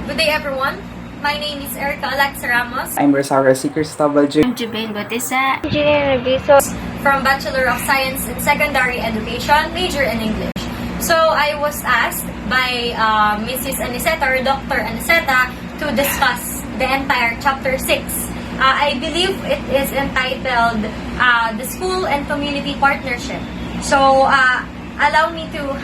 Good day, everyone. My name is Erika Ramos. I'm Rosauro C. Cristobal Jr. I'm Joevaine A. Jenine Anaviso. From Bachelor of Science in Secondary Education, major in English. So I was asked by Mrs. Aniceta or Dr. Aniceta to discuss the entire Chapter 6. I believe it is entitled The School and Community Partnership. So allow me to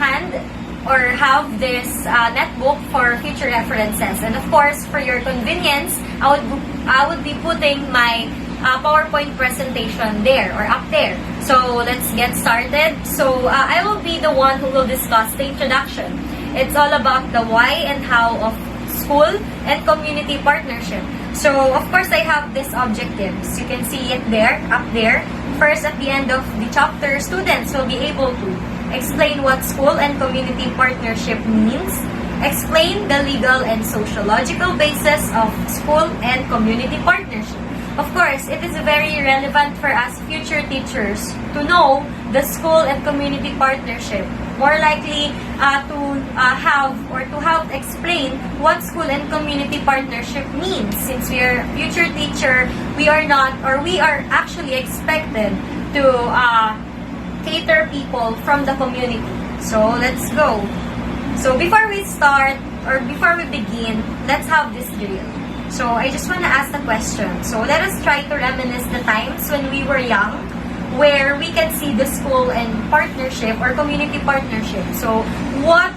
have this netbook for future references. And of course, for your convenience, I would be putting my PowerPoint presentation there or up there. So let's get started. So I will be the one who will discuss the introduction. It's all about the why and how of school and community partnership. So of course I have these objectives. You can see it there, up there. First, at the end of the chapter, students will be able to explain what school and community partnership means, explain the legal and sociological basis of school and community partnership. Of course, it is very relevant for us future teachers to know the school and community partnership. More likely to help explain what school and community partnership means. Since we are future teacher, we are actually expected to cater people from the community. So let's go. So before we begin, let's have this drill. So I just want to ask the question. So let us try to reminisce the times when we were young, where we can see the school and partnership or community partnership. So what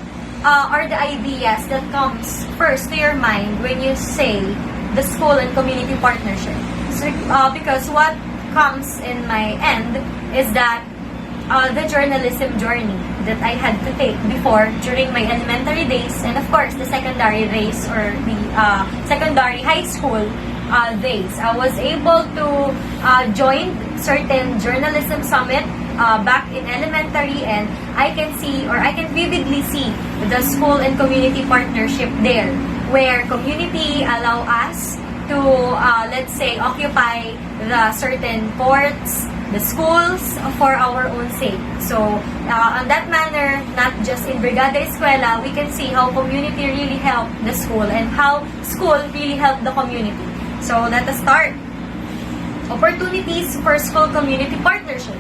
are the ideas that comes first to your mind when you say the school and community partnership? So because what comes in my end is that the journalism journey that I had to take before during my elementary days, and of course the secondary days or the secondary high school days. I was able to join certain journalism summit back in elementary, and I can vividly see the school and community partnership there, where community allow us to let's say occupy the certain courts, the schools for our own sake. So, on that manner, not just in Brigada Eskwela, we can see how community really helped the school and how school really helped the community. So, let us start. Opportunities for school community partnership.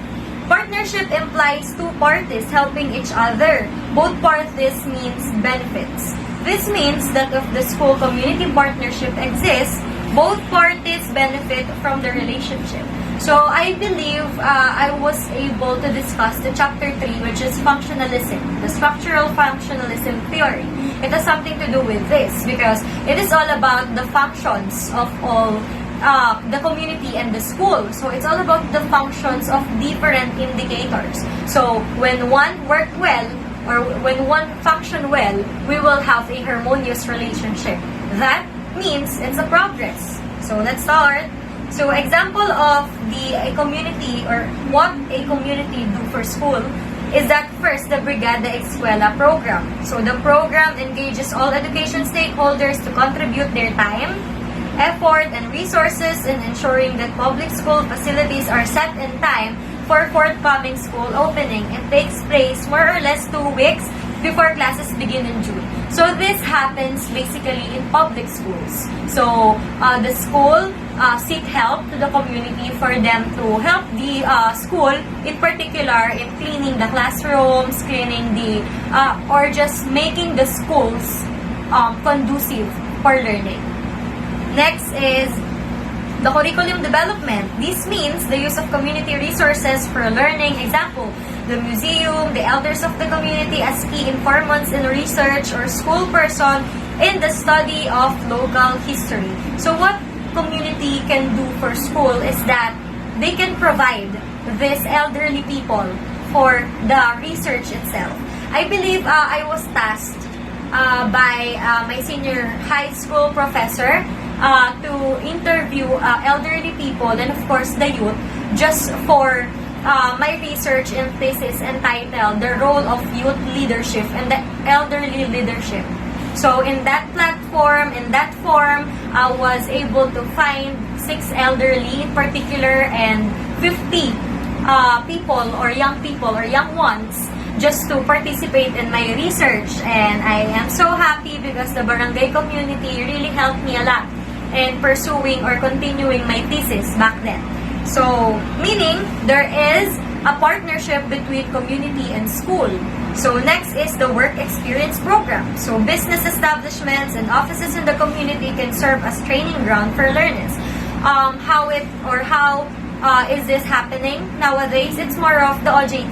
Partnership implies two parties helping each other. Both parties means benefits. This means that if the school community partnership exists, both parties benefit from the relationship. So I believe I was able to discuss the chapter 3, which is functionalism, the structural functionalism theory. It has something to do with this because it is all about the functions of all the community and the school. So it's all about the functions of different indicators. So when one work well or when one function well, we will have a harmonious relationship. That means it's a progress. So let's start. So example of a community or what a community do for school is that first the Brigada Eskwela program. So the program engages all education stakeholders to contribute their time, effort, and resources in ensuring that public school facilities are set in time for forthcoming school opening. It takes place more or less 2 weeks before classes begin in June. So this happens basically in public schools. So the school seek help to the community for them to help the school, in particular, in cleaning the classrooms, cleaning or just making the schools conducive for learning. Next is the curriculum development. This means the use of community resources for learning. Example, the museum, the elders of the community as key informants in research, or school person in the study of local history. So what community can do for school is that they can provide these elderly people for the research itself. I believe I was tasked by my senior high school professor to interview elderly people and of course the youth just for my research and thesis entitled The Role of Youth Leadership and the Elderly Leadership. So in that platform, in that forum, I was able to find 6 elderly in particular and 50 people or young ones just to participate in my research. And I am so happy because the barangay community really helped me a lot in pursuing or continuing my thesis back then. So, meaning there is a partnership between community and school. So next is the work experience program. So business establishments and offices in the community can serve as training ground for learners. How is this happening nowadays? It's more of the OJT,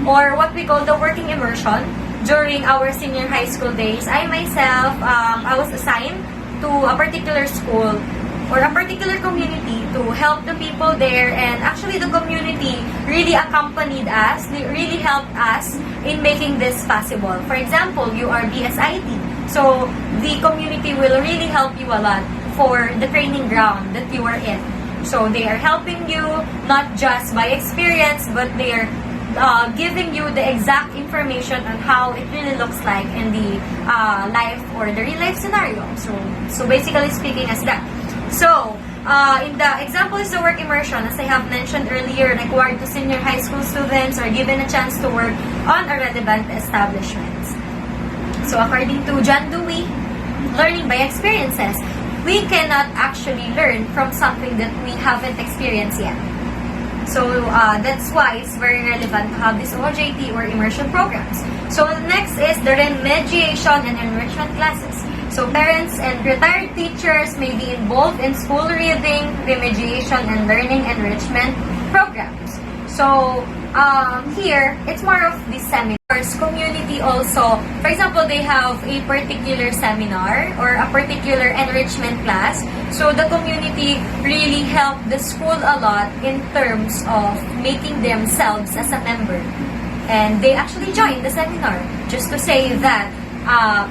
or what we call the working immersion. During our senior high school days, I myself, I was assigned to a particular school or a particular community to help the people there, and actually the community really accompanied us. They really helped us in making this possible. For example, you are BSIT, so the community will really help you a lot for the training ground that you are in. So they are helping you not just by experience, but they are giving you the exact information on how it really looks like in the life or the real life scenario. So basically speaking as that. So, in the example is the work immersion, as I have mentioned earlier, required to senior high school students are given a chance to work on a relevant establishments. So, according to John Dewey, learning by experiences, we cannot actually learn from something that we haven't experienced yet. So, that's why it's very relevant to have this OJT or immersion programs. So, next is the remediation and enrichment classes. So parents and retired teachers may be involved in school reading, remediation, and learning enrichment programs. So here, it's more of the seminars. Community also, for example, they have a particular seminar or a particular enrichment class. So the community really helped the school a lot in terms of making themselves as a member. And they actually joined the seminar just to say that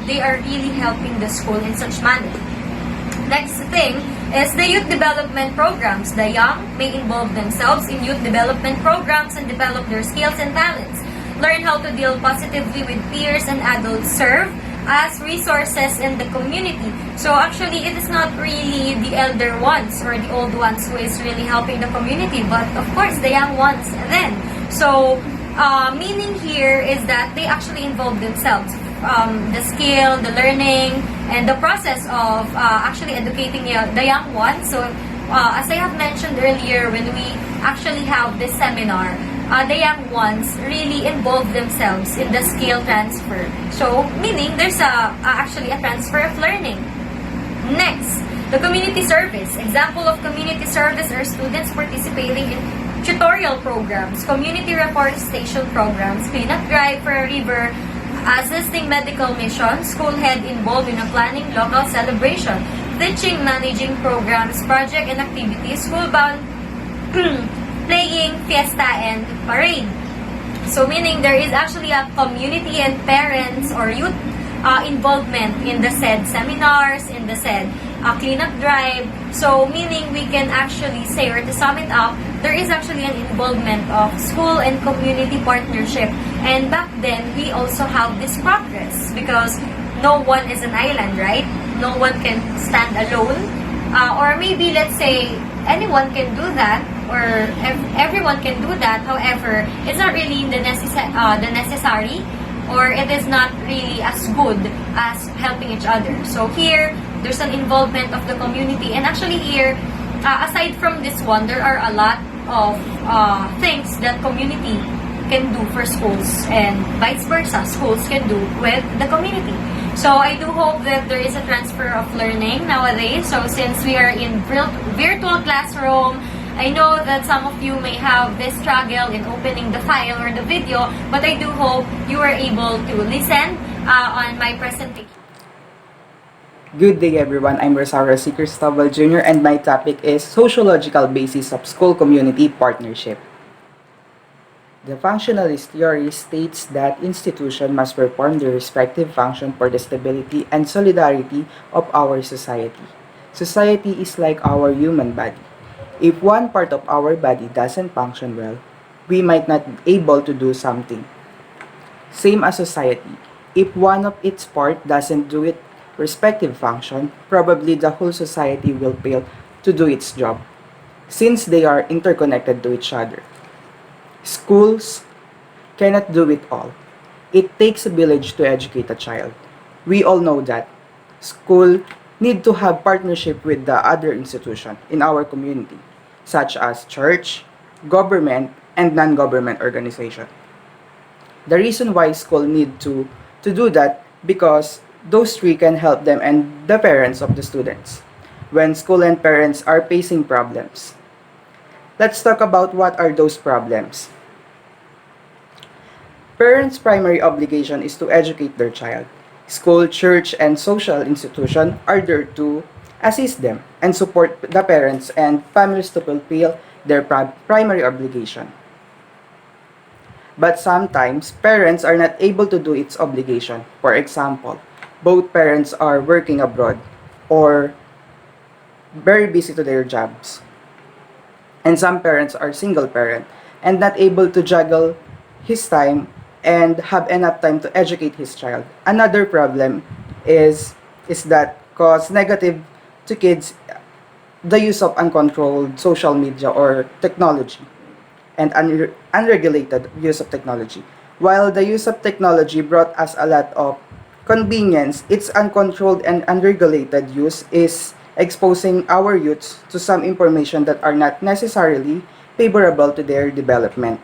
they are really helping the school in such manner. Next thing is the youth development programs. The young may involve themselves in youth development programs and develop their skills and talents. Learn how to deal positively with peers and adults. Serve as resources in the community. So actually, it is not really the elder ones or the old ones who is really helping the community, but of course the young ones then. So meaning here is that they actually involve themselves. The skill, the learning, and the process of actually educating the young ones. So, as I have mentioned earlier, when we actually have this seminar, the young ones really involve themselves in the skill transfer. So, meaning there's actually a transfer of learning. Next, the community service. Example of community service are students participating in tutorial programs, community reforestation programs, cleanup drive for a river, assisting medical mission, school head involved in a planning local celebration, teaching, managing programs, project and activities, school bound, playing, fiesta, and parade. So meaning there is actually a community and parents or youth involvement in the said seminars, in the said cleanup drive. So meaning we can actually say, or to sum it up, there is actually an involvement of school and community partnership. And back then, we also have this progress because no one is an island, right? No one can stand alone. Or maybe, let's say, anyone can do that, or everyone can do that. However, it's not really the necessary, or it is not really as good as helping each other. So here, there's an involvement of the community. And actually here, aside from this one, there are a lot of things that community can do for schools, and vice versa, schools can do with the community. So I do hope that there is a transfer of learning nowadays. So since we are in virtual classroom, I know that some of you may have this struggle in opening the file or the video, but I do hope you are able to listen on my presentation. Good day everyone, I'm Rosauro C, Cristobal Jr. and my topic is Sociological Basis of School-Community Partnership. The functionalist theory states that institutions must perform their respective function for the stability and solidarity of our society. Society is like our human body. If one part of our body doesn't function well, we might not be able to do something. Same as society. If one of its parts doesn't do its respective function, probably the whole society will fail to do its job, since they are interconnected to each other. Schools cannot do it all. It takes a village to educate a child. We all know that. School need to have partnership with the other institution in our community, such as church, government, and non-government organization. The reason why school need to do that because those three can help them and the parents of the students when school and parents are facing problems. Let's talk about what are those problems. Parents' primary obligation is to educate their child. School, church, and social institution are there to assist them and support the parents and families to fulfill their primary obligation. But sometimes, parents are not able to do its obligation. For example, both parents are working abroad or very busy to their jobs. And some parents are single parent and not able to juggle his time and have enough time to educate his child. Another problem is that cause negative to kids the use of uncontrolled social media or technology and unregulated use of technology. While the use of technology brought us a lot of convenience, its uncontrolled and unregulated use is exposing our youths to some information that are not necessarily favorable to their development.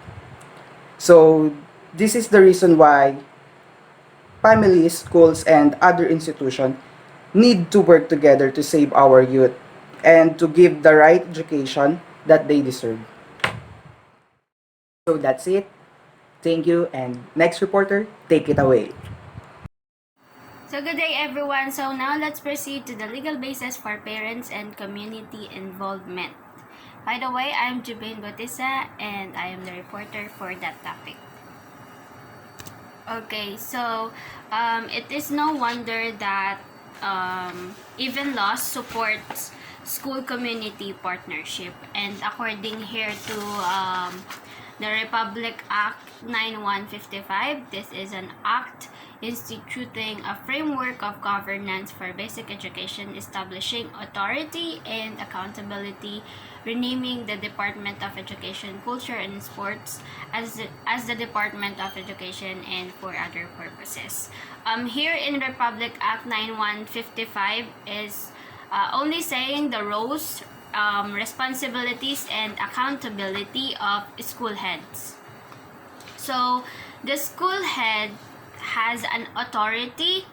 So, this is the reason why families, schools, and other institutions need to work together to save our youth and to give the right education that they deserve. So that's it. Thank you, and next reporter, take it away. So good day everyone. So now let's proceed to the legal basis for parents and community involvement. By the way, I'm Joevaine Bautista and I am the reporter for that topic. Okay, so it is no wonder that even law supports school community partnership, and according here to the Republic Act 9155, this is an act instituting a framework of governance for basic education, establishing authority and accountability, renaming the Department of Education, Culture, and Sports as the Department of Education and for other purposes. Here in Republic Act 9155 is only saying the roles, responsibilities, and accountability of school heads. So, the school head has an authority,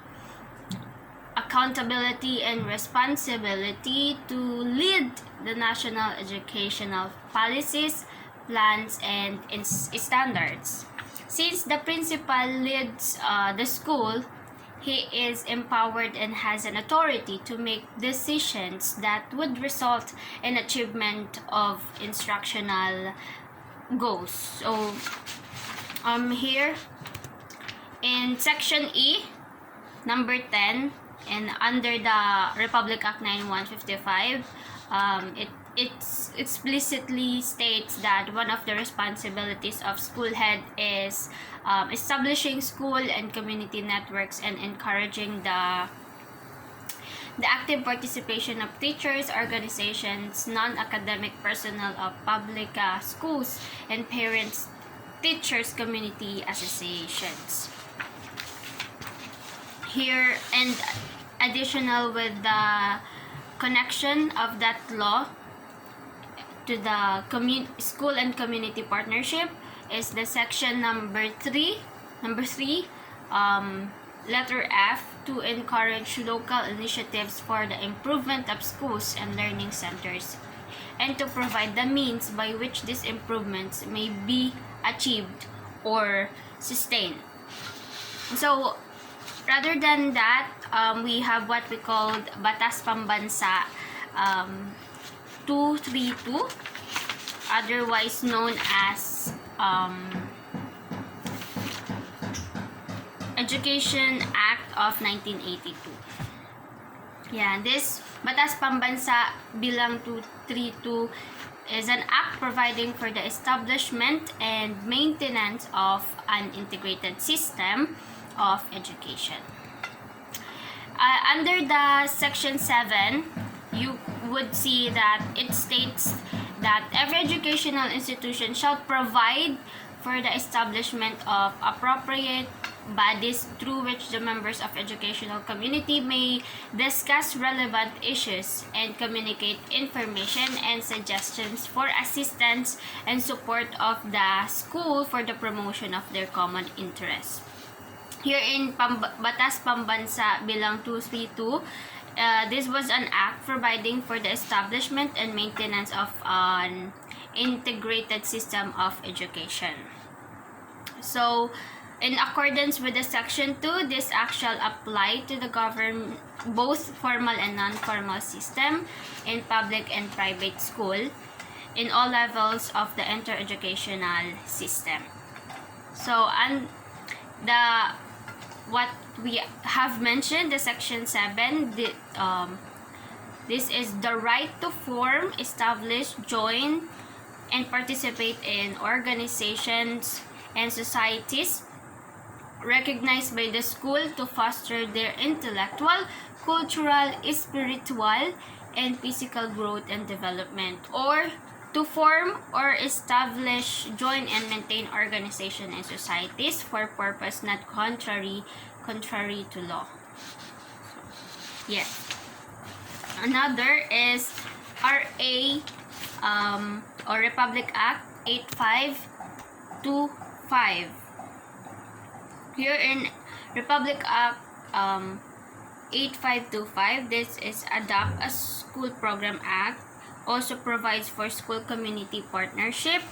accountability, and responsibility to lead the national educational policies, plans, and standards. Since the principal leads the school, he is empowered and has an authority to make decisions that would result in achievement of instructional goals. So, here in section E, number 10, and under the Republic Act 9155, it explicitly states that one of the responsibilities of school head is establishing school and community networks and encouraging the active participation of teachers, organizations, non-academic personnel of public schools, and parents, teachers, community associations. Here, and additional with the connection of that law to the school and community partnership is the section number 3, letter F, to encourage local initiatives for the improvement of schools and learning centers, and to provide the means by which these improvements may be achieved or sustained. So, rather than that, we have what we called BATAS PAMBANSA 232, otherwise known as Education Act of 1982. Yeah, this Batas Pambansa bilang 232 is an act providing for the establishment and maintenance of an integrated system of education. Under the section 7, you would see that it states that every educational institution shall provide for the establishment of appropriate bodies through which the members of educational community may discuss relevant issues and communicate information and suggestions for assistance and support of the school for the promotion of their common interests. Here in Batas Pambansa Bilang 232, this was an act providing for the establishment and maintenance of an integrated system of education. So, in accordance with the Section 2, this act shall apply to the government, both formal and non-formal system, in public and private school, in all levels of the inter-educational system. So, and what we have mentioned, the Section 7, this is the right to form, establish, join, and participate in organizations and societies recognized by the school to foster their intellectual, cultural, spiritual, and physical growth and development, or to form or establish, join, and maintain organizations and societies for purpose not contrary to law. Yes. Another is RA or Republic Act 8525. Here in Republic Act 8525, this is Adopt a School Program Act, also provides for school community partnership.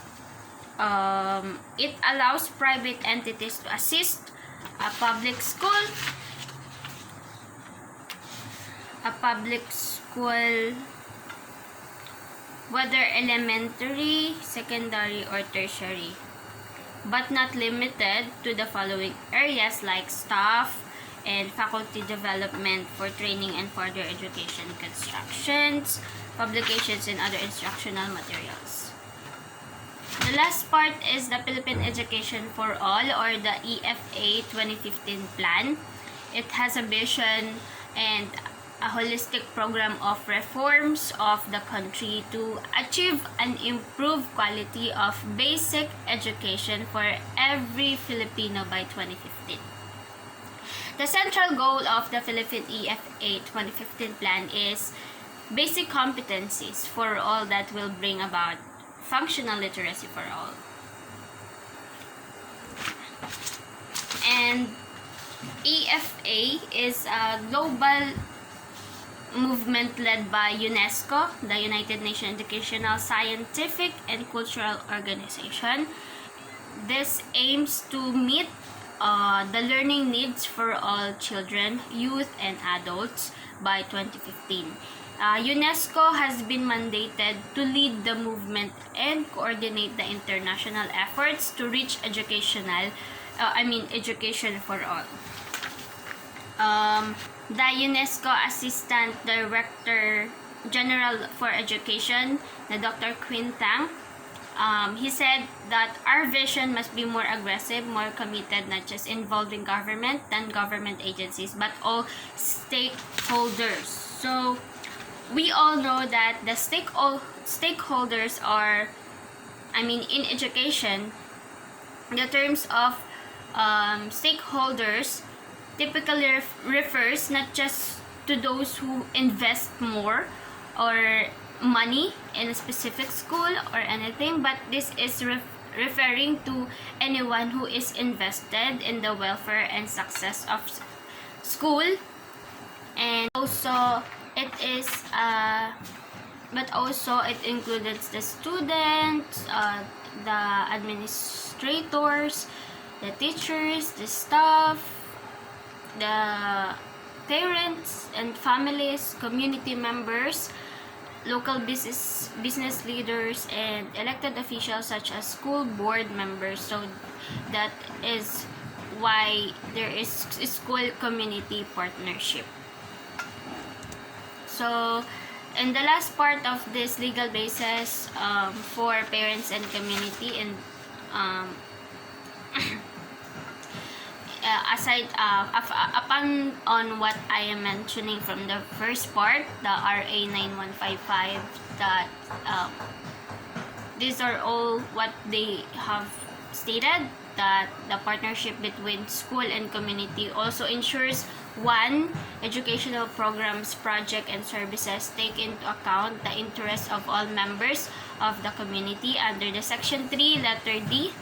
It allows private entities to assist a public school, whether elementary, secondary, or tertiary, but not limited to the following areas like staff and faculty development for training and further education, constructions, publications, and other instructional materials. The last part is the Philippine Education for All, or the EFA 2015 plan. It has a vision and a holistic program of reforms of the country to achieve an improved quality of basic education for every Filipino by 2015. The central goal of the Philippine EFA 2015 plan is basic competencies for all that will bring about functional literacy for all. And EFA is a global movement led by UNESCO, the United Nations Educational, Scientific, and Cultural Organization. This aims to meet the learning needs for all children, youth, and adults by 2015. UNESCO has been mandated to lead the movement and coordinate the international efforts to reach education for all. The UNESCO Assistant Director General for Education, the Dr. QUIAN, he said that our vision must be more aggressive, more committed, not just involving government and government agencies, but all stakeholders. So, we all know that the stakeholders are, in education, the terms of stakeholders typically refers not just to those who invest more or money in a specific school or anything, but this is referring to anyone who is invested in the welfare and success of school. And also it included the students, the administrators, the teachers, the staff, the parents and families, community members, local business leaders, and elected officials such as school board members. So that is why there is school community partnership. So in the last part of this legal basis for parents and community, and upon on what I am mentioning from the first part, the RA 9155, that these are all what they have stated. that the partnership between school and community also ensures one, educational programs, project, and services take into account the interests of all members of the community under the Section 3, letter D.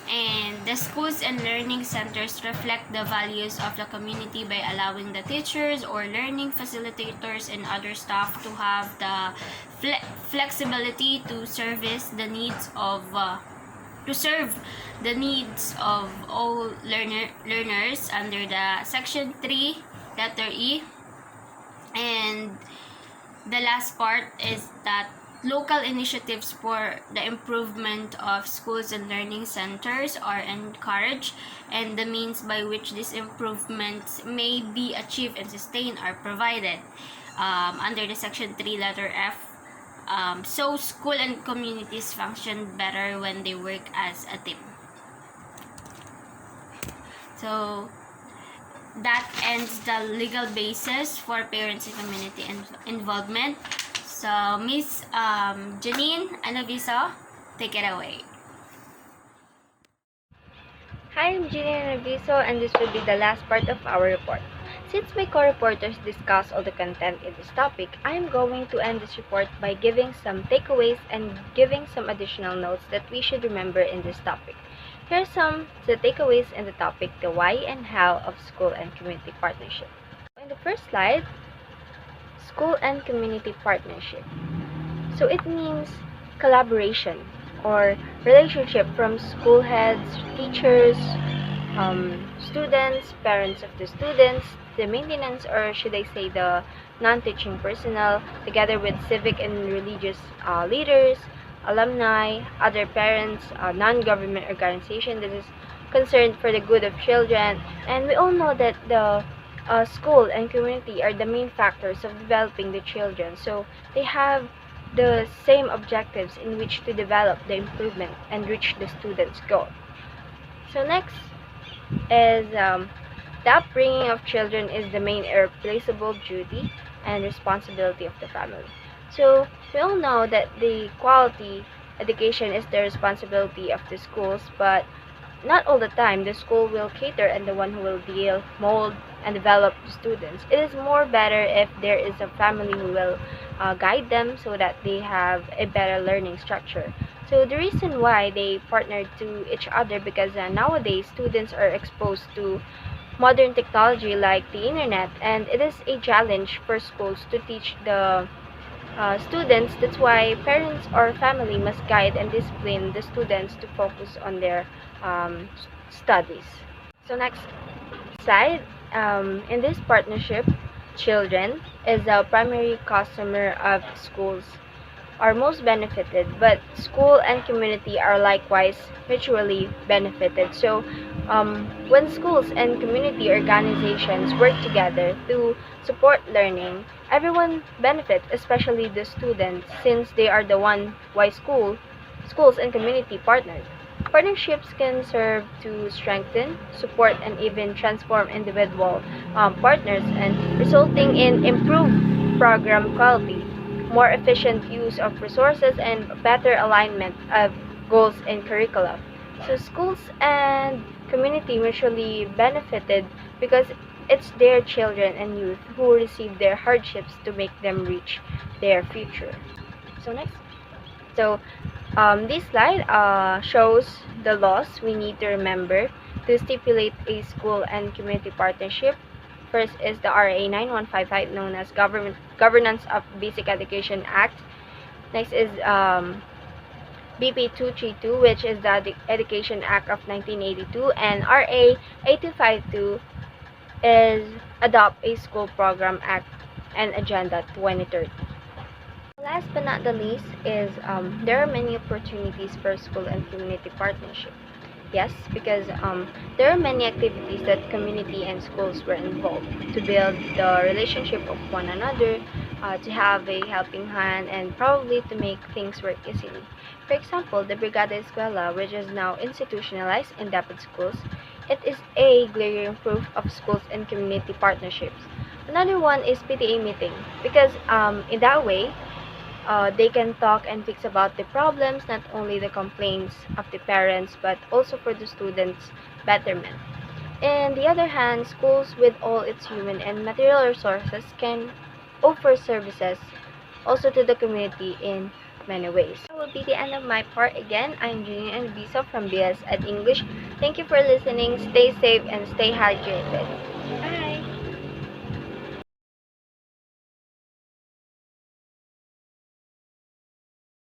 And the schools and learning centers reflect the values of the community by allowing the teachers or learning facilitators and other staff to have the flexibility to service the needs of to serve the needs of all learners under the Section 3, letter E. And the last part is that local initiatives for the improvement of schools and learning centers are encouraged, and the means by which these improvements may be achieved and sustained are provided under the Section 3, letter F. So school and communities function better when they work as a team. So that ends the legal basis for parents and community involvement. So Miss Jenine Anaviso, take it away. Hi, I'm Jenine Anaviso, and this will be the last part of our report. Since my co-reporters discussed all the content in this topic, I am going to end this report by giving some takeaways and giving some additional notes that we should remember in this topic. Here are some of the takeaways in the topic, the why and how of school and community partnership. In the first slide, school and community partnership. So it means collaboration or relationship from school heads, teachers, students, parents of the students, the maintenance, or should I say the non-teaching personnel, together with civic and religious leaders, alumni, other parents, non-government organization that is concerned for the good of children. And we all know that the school and community are the main factors of developing the children. So they have the same objectives in which to develop the improvement and reach the students' goal. So next is the upbringing of children is the main irreplaceable duty and responsibility of the family. So we all know that the quality education is the responsibility of the schools, but not all the time the school will cater and the one who will deal, mold, and develop the students. It is more better if there is a family who will guide them so that they have a better learning structure. So the reason why they partner to each other, because nowadays students are exposed to modern technology like the internet, and it is a challenge for schools to teach the students. That's why parents or family must guide and discipline the students to focus on their studies. So next slide, in this partnership, children is the primary customer of schools are most benefited, but school and community are likewise mutually benefited. So when schools and community organizations work together to support learning, everyone benefits, especially the students, since they are the one why schools and community partnered. Partnerships can serve to strengthen, support, and even transform individual partners, and resulting in improved program quality, more efficient use of resources, and better alignment of goals and curricula. So schools and community mutually benefited because it's their children and youth who receive their hardships to make them reach their future. So next. So this slide shows the laws we need to remember to stipulate a school and community partnership. First is the RA 9155, known as Governance of Basic Education Act. Next is BP 232, which is the Education Act of 1982, and RA 8252 is Adopt a School Program Act and Agenda 2030. Last but not the least is there are many opportunities for school and community partnership. Yes, because there are many activities that community and schools were involved to build the relationship of one another, to have a helping hand, and probably to make things work easily. For example, the Brigada Escuela, which is now institutionalized in Dapat schools, it is a glaring proof of schools and community partnerships. Another one is PTA meeting, because in that way, They can talk and fix about the problems, not only the complaints of the parents, but also for the students' betterment. On the other hand, schools with all its human and material resources can offer services also to the community in many ways. That will be the end of my part. Again, I'm Jenine Anaviso from BS at English. Thank you for listening. Stay safe and stay hydrated.